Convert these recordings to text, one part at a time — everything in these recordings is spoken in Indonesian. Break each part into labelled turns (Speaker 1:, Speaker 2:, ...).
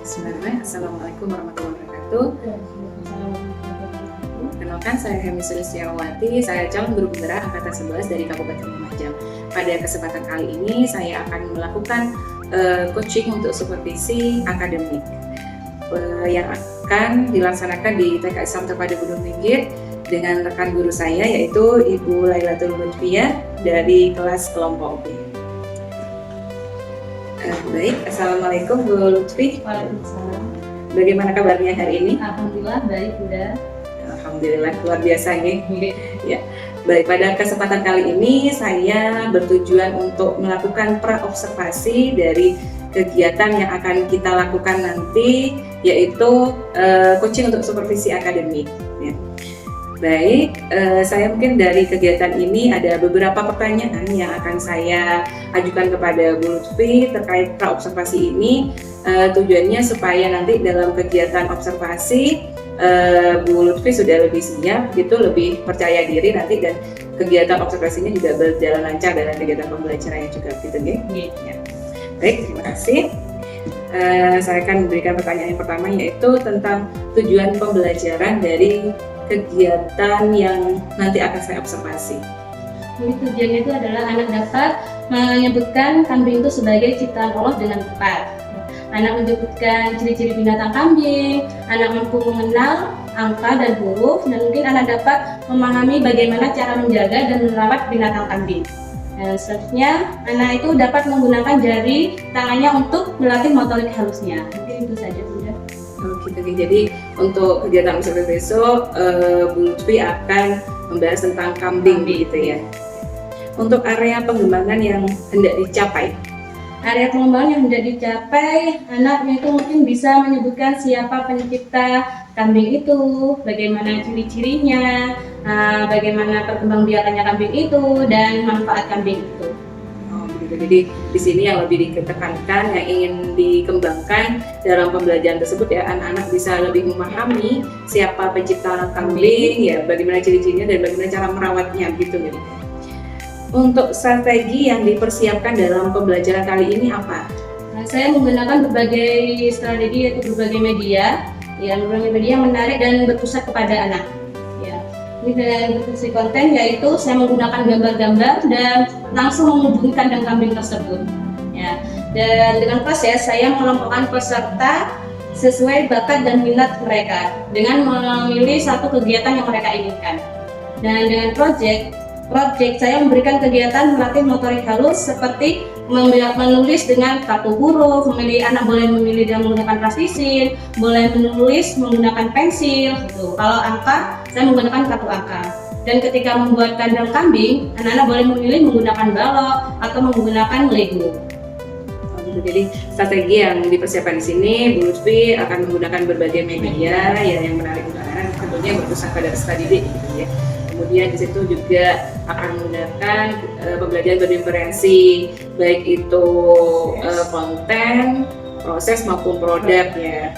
Speaker 1: Bismillahirrahmanirrahim. Assalamualaikum warahmatullahi wabarakatuh. Kenalkan, saya Hemi Sulistiawati. Saya calon guru penggerak angkatan 11 dari Kabupaten Lumajang. Pada kesempatan kali ini saya akan melakukan coaching untuk supervisi akademik yang akan dilaksanakan di TK Islam Terpadu Gunung Ringgit dengan rekan guru saya yaitu Ibu Lailatul Lutfiyah dari kelas kelompok B. Baik, Assalamualaikum Bu Lutfi.
Speaker 2: Waalaikumsalam.
Speaker 1: Bagaimana kabarnya hari ini?
Speaker 2: Alhamdulillah baik, Bunda.
Speaker 1: Alhamdulillah luar biasa ya. Baik, pada kesempatan kali ini saya bertujuan untuk melakukan praobservasi dari kegiatan yang akan kita lakukan nanti, yaitu coaching untuk supervisi akademik. Ya. Baik, saya mungkin dari kegiatan ini ada beberapa pertanyaan yang akan saya ajukan kepada Bu Lutfi terkait praobservasi ini. Tujuannya supaya nanti dalam kegiatan observasi Bu Lutfi sudah lebih siap, gitu, lebih percaya diri nanti, dan kegiatan observasinya juga berjalan lancar dalam kegiatan pembelajarannya juga, gitu ya. Baik, terima kasih. Saya akan memberikan pertanyaan yang pertama, yaitu tentang tujuan pembelajaran dari kegiatan yang nanti akan saya observasi.
Speaker 2: Jadi tujuannya itu adalah anak dapat menyebutkan kambing itu sebagai ciptaan Allah dengan tepat. Anak menyebutkan ciri-ciri binatang kambing, anak mampu mengenal angka dan huruf, dan mungkin anak dapat memahami bagaimana cara menjaga dan merawat binatang kambing. Dan selanjutnya, anak itu dapat menggunakan jari tangannya untuk melatih motorik halusnya. Mungkin itu saja, Bunda.
Speaker 1: Oke, jadi untuk kegiatan observasi besok, Bu Lutfi akan membahas tentang kambing, gitu ya. Untuk area pengembangan yang hendak dicapai.
Speaker 2: Area pengembangan yang hendak dicapai, anaknya itu mungkin bisa menyebutkan siapa pencipta kambing itu, bagaimana ciri-cirinya, bagaimana perkembangbiakannya kambing itu, dan manfaat kambing itu.
Speaker 1: Jadi di sini yang lebih ditekankan, yang ingin dikembangkan dalam pembelajaran tersebut ya, anak-anak bisa lebih memahami siapa pencipta kambing, ya, bagaimana ciri-cirinya dan bagaimana cara merawatnya, gitu. Jadi untuk strategi yang dipersiapkan dalam pembelajaran kali ini apa?
Speaker 2: Saya menggunakan berbagai strategi, yaitu berbagai media, berbagai media yang menarik dan berpusat kepada anak. Ini dengan berfungsi konten, yaitu saya menggunakan gambar-gambar dan langsung menghubungi kandang kambing tersebut. Ya. Dan dengan proses saya mengelompokkan peserta sesuai bakat dan minat mereka dengan memilih satu kegiatan yang mereka inginkan. Dan dengan project saya memberikan kegiatan melatih motorik halus seperti menulis dengan kartu huruf, anak boleh memilih dengan menggunakan plastisin, boleh menulis menggunakan pensil, gitu. Kalau angka, saya menggunakan kartu angka. Dan ketika membuat kandang kambing, anak-anak boleh memilih menggunakan balok atau menggunakan Lego.
Speaker 1: Jadi strategi yang dipersiapkan di sini, Bu Lutfi akan menggunakan berbagai media yang menarik untuk anak, tentunya berpusat pada peserta didik, gitu ya. Kemudian di situ juga akan menggunakan pembelajaran berdiferensi, baik itu konten, proses maupun produk, ya.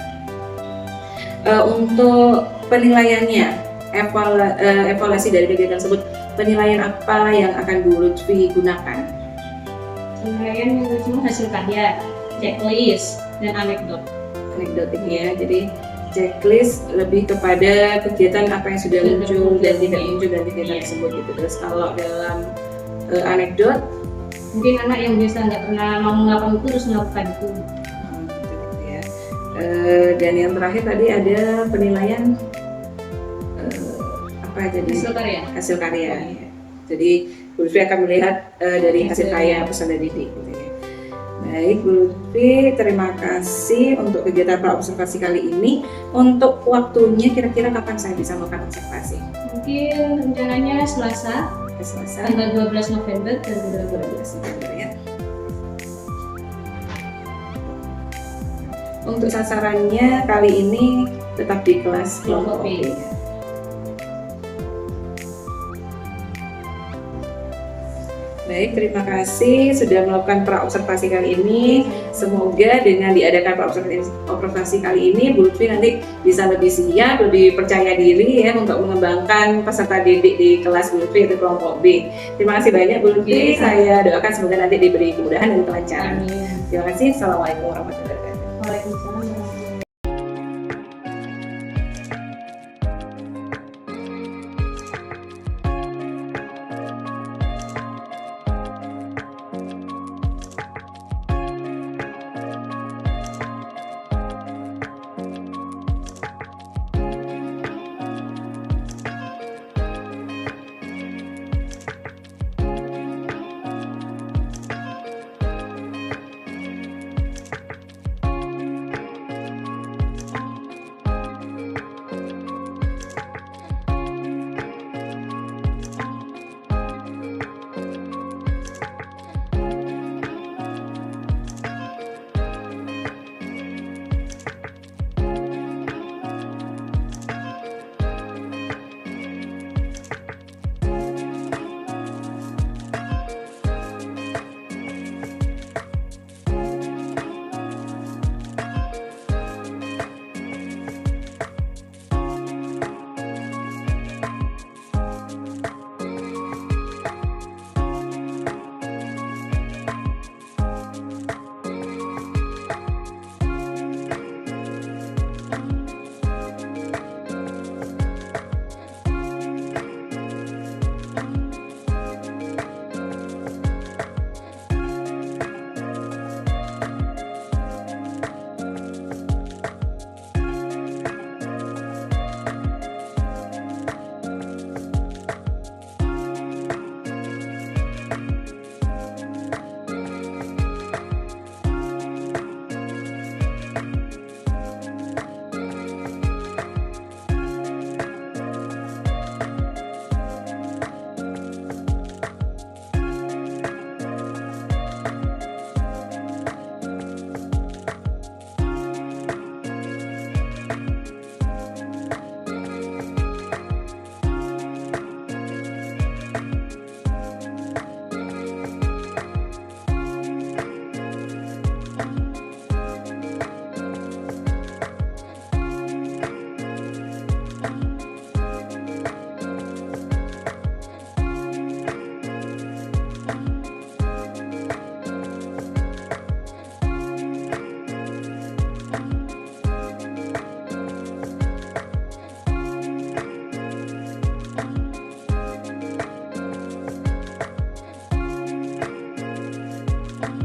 Speaker 1: Untuk penilaiannya, evaluasi dari kegiatan tersebut, penilaian apa yang akan Bu Lutfi gunakan?
Speaker 2: Penilaian semua hasil karya, checklist, dan anekdot.
Speaker 1: Anekdotik, ya. Jadi checklist lebih kepada kegiatan apa yang sudah muncul dan tidak muncul dari kegiatan tersebut, gitu. Terus kalau dalam anekdot,
Speaker 2: mungkin anak yang biasa nggak pernah mau melakukan itu terus melakukan itu.
Speaker 1: Ya. Dan yang terakhir tadi ada penilaian apa jadi hasil karya. Ya. Jadi Bu Lutfi akan melihat dari hasil karya peserta didik, gitu ya. Baik, Bu Lutfi, terima kasih untuk kegiatan praobservasi kali ini. Untuk waktunya, kira-kira kapan saya bisa melakukan observasi?
Speaker 2: Mungkin rencananya Selasa, tanggal 12 November 2012
Speaker 1: ya. Untuk sasarannya kali ini tetap di kelas kelompok B. Baik, terima kasih sudah melakukan praobservasi kali ini. Semoga dengan diadakan praobservasi kali ini, Bu Lutfi nanti bisa lebih siap, lebih percaya diri ya untuk mengembangkan peserta didik di kelas Bu Lutfi, yaitu kelompok B. Terima kasih banyak Bu Lutfi. Saya doakan semoga nanti diberi kemudahan dan kelancaran. Terima kasih. Assalamualaikum warahmatullahi wabarakatuh.
Speaker 2: Waalaikumsalam.
Speaker 1: Assalamualaikum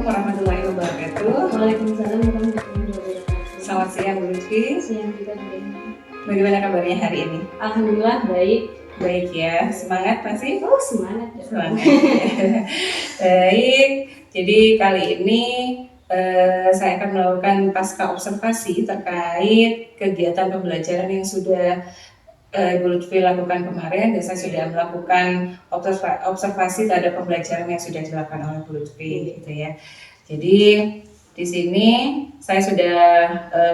Speaker 1: warahmatullahi wabarakatuh.
Speaker 2: Waalaikumsalam warahmatullahi wabarakatuh.
Speaker 1: Selamat siang Bu Lutfi.
Speaker 2: Siang juga, Bu.
Speaker 1: Bagaimana kabarnya hari ini?
Speaker 2: Alhamdulillah baik.
Speaker 1: Baik ya, semangat masih?
Speaker 2: Oh, semangat ya.
Speaker 1: Semangat. Baik, jadi kali ini saya akan melakukan pasca observasi terkait kegiatan pembelajaran yang sudah Bu Lutfi lakukan kemarin, dan saya sudah melakukan observasi terhadap pembelajaran yang sudah dilakukan oleh Bu Lutfi, gitu ya. Jadi di sini saya sudah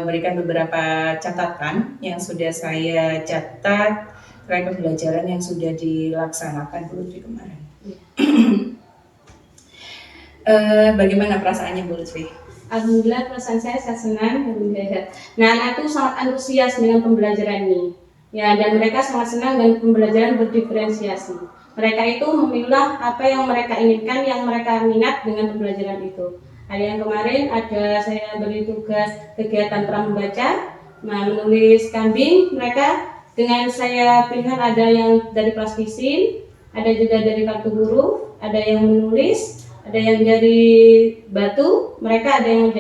Speaker 1: berikan beberapa catatan yang sudah saya catat terkait pembelajaran yang sudah dilaksanakan Bu Lutfi kemarin. Bagaimana perasaannya Bu Lutfi?
Speaker 2: Alhamdulillah perasaan saya sangat senang. Alhamdulillah. Nah, anak itu sangat antusias dengan pembelajaran ini. Ya, dan mereka sangat senang dengan pembelajaran berdiferensiasi. Mereka itu memilah apa yang mereka inginkan, yang mereka minat dengan pembelajaran itu. Ada yang kemarin saya beri tugas kegiatan prambaca, menulis kambing. Mereka dengan saya pilihan ada yang dari plastisin, ada juga dari kartu huruf, ada yang menulis, ada yang dari batu. Mereka ada yang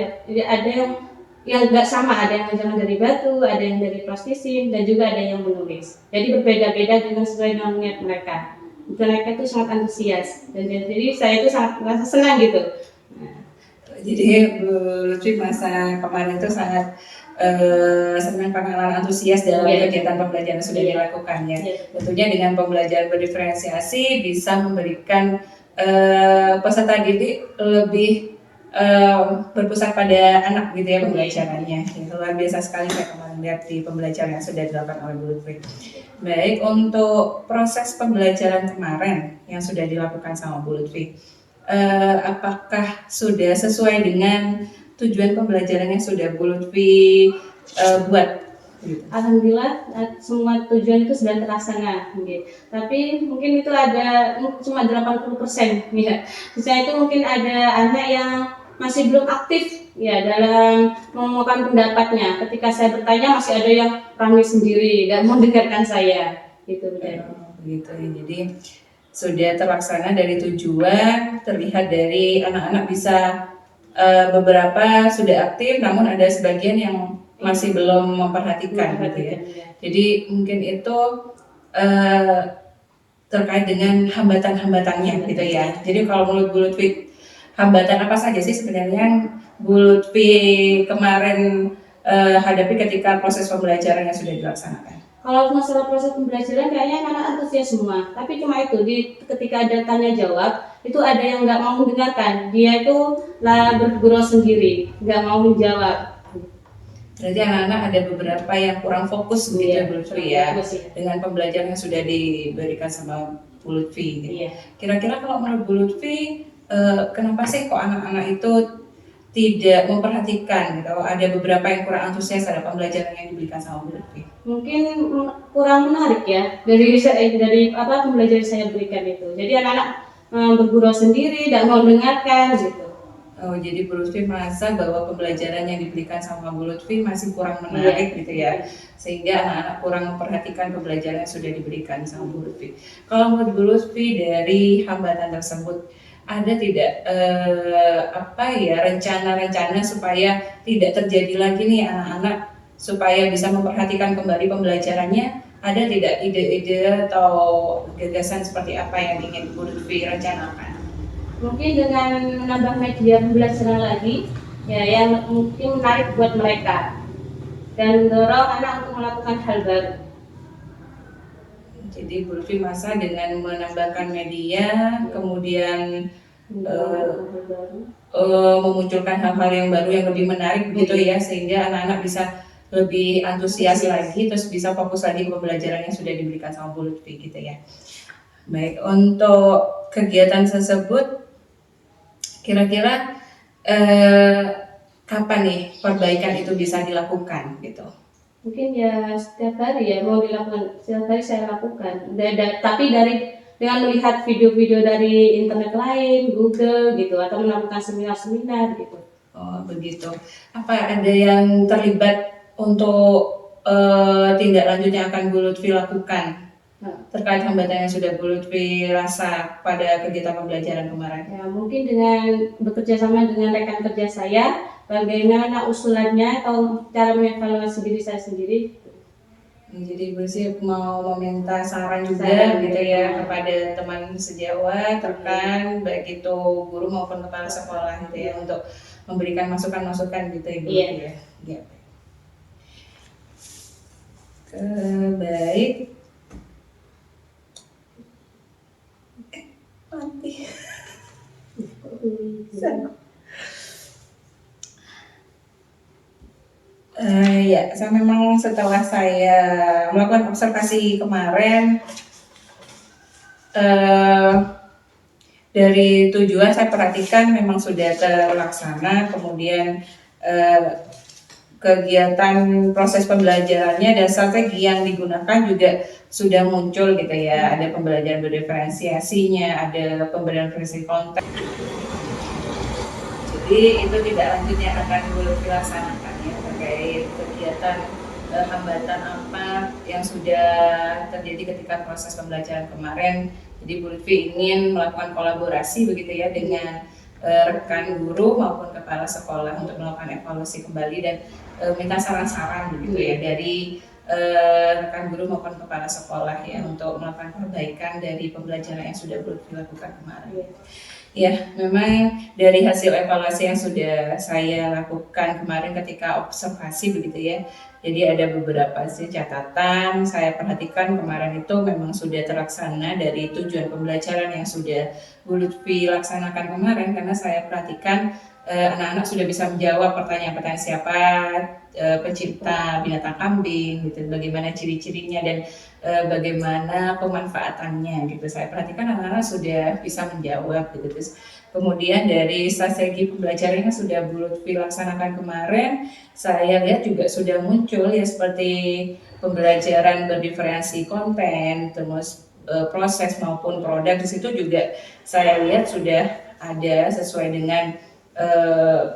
Speaker 2: nggak sama, ada yang menjalan dari batu, ada yang dari plastisin, dan juga ada yang menulis. Jadi berbeda-beda dengan sesuai dengan niat mereka. Mereka itu sangat antusias, dan jadi saya itu sangat merasa senang gitu.
Speaker 1: Jadi Bu Lutfi masa kemarin itu sangat senang karena antusias dalam kegiatan pembelajaran yang sudah dilakukan ya. Tentunya dengan pembelajaran berdiferensiasi bisa memberikan peserta didik lebih berpusat pada anak gitu ya pembelajarannya. Luar biasa sekali saya kemarin lihat di pembelajaran yang sudah dilakukan oleh Bu Lutfi. Baik, untuk proses pembelajaran kemarin yang sudah dilakukan sama Bu Lutfi, apakah sudah sesuai dengan tujuan pembelajaran yang sudah Bu Lutfi buat?
Speaker 2: Alhamdulillah semua tujuan itu sudah terlaksana, tapi mungkin itu ada cuma 80% ya. Misalnya itu mungkin ada anak yang masih belum aktif ya dalam mengungkapkan pendapatnya. Ketika saya bertanya masih ada yang ramai sendiri, nggak mau dengarkan saya, gitu.
Speaker 1: Begitu ya. Jadi sudah terlaksana dari tujuan, terlihat dari anak-anak bisa beberapa sudah aktif, namun ada sebagian yang masih belum memperhatikan gitu ya. Jadi mungkin itu terkait dengan hambatan-hambatannya gitu ya. Jadi kalau menurut Bu Lutfi, hambatan apa saja sih sebenarnya yang Bu Lutfi kemarin hadapi ketika proses pembelajaran yang sudah dilaksanakan?
Speaker 2: Kalau masalah proses pembelajaran kayaknya anak antusias semua, tapi cuma itu ketika ada tanya jawab itu ada yang nggak mau mendengarkan, dia itu lah bergurau sendiri, nggak mau menjawab.
Speaker 1: Berarti anak-anak ada beberapa yang kurang fokus gitu ya Bu Lutfi ya, dengan pembelajaran yang sudah diberikan sama Bu Lutfi. Gitu. Kira-kira kalau menurut Bu Lutfi, kenapa sih kok anak-anak itu tidak memperhatikan gitu? Ada beberapa yang kurang antusias ada pembelajaran yang diberikan sama Bu Lutfi.
Speaker 2: Mungkin kurang menarik ya dari apa pembelajaran saya berikan itu. Jadi anak-anak bergurau sendiri, tidak mau dengarkan gitu.
Speaker 1: Oh, jadi Bu Lutfi merasa bahwa pembelajaran yang diberikan sama Bu Lutfi masih kurang menarik gitu ya, sehingga anak-anak kurang memperhatikan pembelajaran yang sudah diberikan sama Bu Lutfi. Kalau menurut Bu Lutfi dari hambatan tersebut, ada tidak rencana-rencana supaya tidak terjadi lagi nih anak-anak supaya bisa memperhatikan kembali pembelajarannya? Ada tidak ide-ide atau gagasan seperti apa yang ingin Bu Lutfi rencanakan?
Speaker 2: Mungkin dengan menambah media pembelajaran lagi ya yang mungkin menarik buat mereka dan mendorong anak untuk melakukan hal baru.
Speaker 1: Jadi Bu Lutfi masa dengan menambahkan media, kemudian memunculkan hal-hal yang baru yang lebih menarik begitu ya, sehingga anak-anak bisa lebih antusias lagi, terus bisa fokus lagi ke pembelajaran yang sudah diberikan sama Bu Lutfi gitu ya. Baik, untuk kegiatan tersebut kira-kira kapan nih perbaikan itu bisa dilakukan gitu?
Speaker 2: Mungkin ya setiap hari ya mau dilakukan, setiap hari saya lakukan. Tapi dari dengan melihat video-video dari internet lain, Google gitu, atau melakukan seminar-seminar gitu.
Speaker 1: Oh begitu. Apa ada yang terlibat untuk tindak lanjut yang akan Bu Lutfi lakukan terkait hambatan yang sudah Bu Lutfi rasa pada kegiatan pembelajaran kemarin?
Speaker 2: Ya, mungkin dengan bekerja sama dengan rekan kerja saya, bagaimana usulannya atau cara mengevaluasi diri saya sendiri.
Speaker 1: Jadi Bu Lutfi mau meminta saran juga gitu ya kepada teman sejawat, rekan, baik itu guru maupun kepala sekolah gitu ya, untuk memberikan masukan-masukan gitu ya Bu Lutfi ya. Ya. Baik. Mati. Ya, saya memang setelah saya melakukan observasi kemarin, dari tujuan saya perhatikan memang sudah terlaksana, kemudian kegiatan proses pembelajarannya dan strategi yang digunakan juga sudah muncul gitu ya. Ada pembelajaran berdiferensiasinya, ada pemberian referensi konten. Jadi itu tidak lanjutnya akan Bu Lutfi laksanakan ya, terkait kegiatan hambatan apa yang sudah terjadi ketika proses pembelajaran kemarin. Jadi Bu Lutfi ingin melakukan kolaborasi begitu ya dengan rekan guru maupun kepala sekolah untuk melakukan evaluasi kembali dan minta saran-saran begitu ya dari rekan guru maupun kepala sekolah ya untuk melakukan perbaikan dari pembelajaran yang sudah Bu Lutfi lakukan kemarin. Ya, memang dari hasil evaluasi yang sudah saya lakukan kemarin ketika observasi begitu ya. Jadi ada beberapa sih catatan saya perhatikan kemarin itu memang sudah terlaksana dari tujuan pembelajaran yang sudah Bu Lutfi laksanakan kemarin, karena saya perhatikan anak-anak sudah bisa menjawab pertanyaan-pertanyaan siapa pencipta binatang kambing gitu, bagaimana ciri-cirinya dan bagaimana pemanfaatannya gitu. Saya perhatikan anak-anak sudah bisa menjawab gitu. Terus kemudian dari strategi pembelajaran yang sudah Bu Lutfi laksanakan kemarin, saya lihat juga sudah muncul ya seperti pembelajaran berdiferensi konten, terus proses maupun produk. Di situ juga saya lihat sudah ada sesuai dengan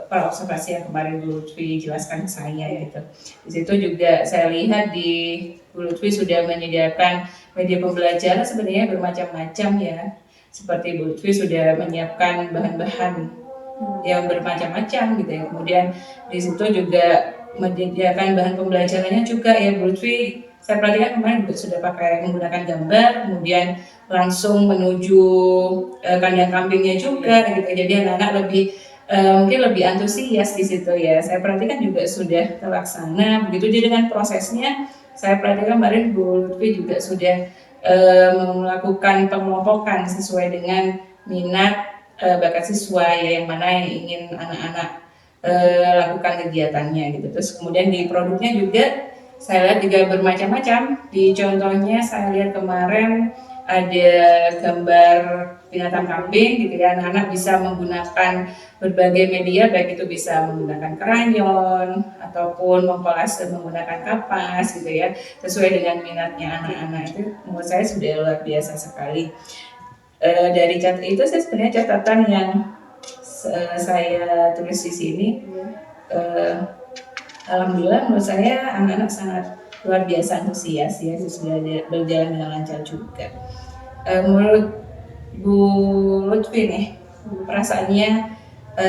Speaker 1: observasi yang kemarin Bu Lutfi jelaskan ke saya gitu. Di situ juga saya lihat di Bu Lutfi sudah menyediakan media pembelajaran sebenarnya bermacam-macam ya. Seperti Bu Lutfi sudah menyiapkan bahan-bahan yang bermacam-macam gitu ya. Kemudian di situ juga menyediakan bahan pembelajarannya juga ya Bu Lutfi. Saya perhatikan kemarin juga sudah pakai menggunakan gambar, kemudian langsung menuju kandang kambingnya juga gitu. Jadi anak-anak mungkin lebih antusias di situ ya. Saya perhatikan juga sudah terlaksana begitu. Jadi dengan prosesnya saya perhatikan kemarin Bu Lutfi juga sudah melakukan pengelompokan sesuai dengan minat bakat siswa ya, yang mana yang ingin anak-anak lakukan kegiatannya gitu. Terus kemudian di produknya juga saya lihat juga bermacam-macam. Di contohnya saya lihat kemarin ada gambar binatang kambing gitu ya, anak-anak bisa menggunakan berbagai media, baik itu bisa menggunakan krayon ataupun mengkolase menggunakan kapas gitu ya, sesuai dengan minatnya anak-anak. Itu menurut saya sudah luar biasa sekali. Dari catatan itu saya sebenarnya catatan yang saya tulis di sini. Alhamdulillah menurut saya anak-anak sangat luar biasa antusias ya, sudah berjalan dengan lancar juga. Menurut Bu Lutfi nih, perasaannya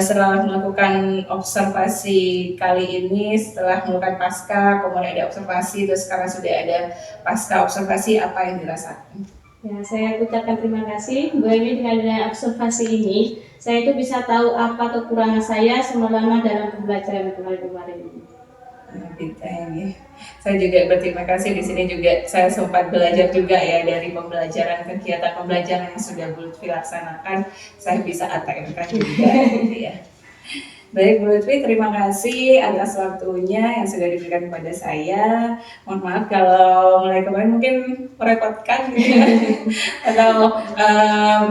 Speaker 1: setelah melakukan observasi kali ini, setelah melakukan pasca, kemudian ada observasi, terus sekarang sudah ada pasca observasi, apa yang dirasakan?
Speaker 2: Ya, saya ucapkan terima kasih. Bahwa dengan observasi ini, saya itu bisa tahu apa kekurangan saya selama dalam pembelajaran kemarin ini.
Speaker 1: Saya juga berterima kasih, di sini juga saya sempat belajar juga ya dari pembelajaran, kegiatan pembelajaran yang sudah Bu Lutfi laksanakan, saya bisa ATM-kan juga gitu ya. Baik Bu Lutfi, terima kasih atas waktunya yang sudah diberikan kepada saya. Mohon maaf kalau mulai kemarin mungkin merepotkan gitu ya, atau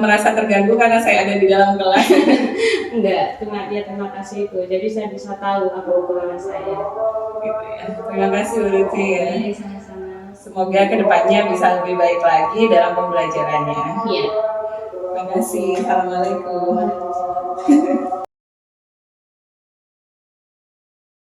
Speaker 1: merasa terganggu karena saya ada di dalam kelas.
Speaker 2: Enggak, terima kasih itu. Jadi saya bisa tahu apa kekurangan saya.
Speaker 1: Gitu ya. Terima kasih Bu Lutfi ya.
Speaker 2: Sama-sama.
Speaker 1: Semoga kedepannya bisa lebih baik lagi dalam pembelajarannya.
Speaker 2: Iya.
Speaker 1: Terima kasih. Assalamualaikum.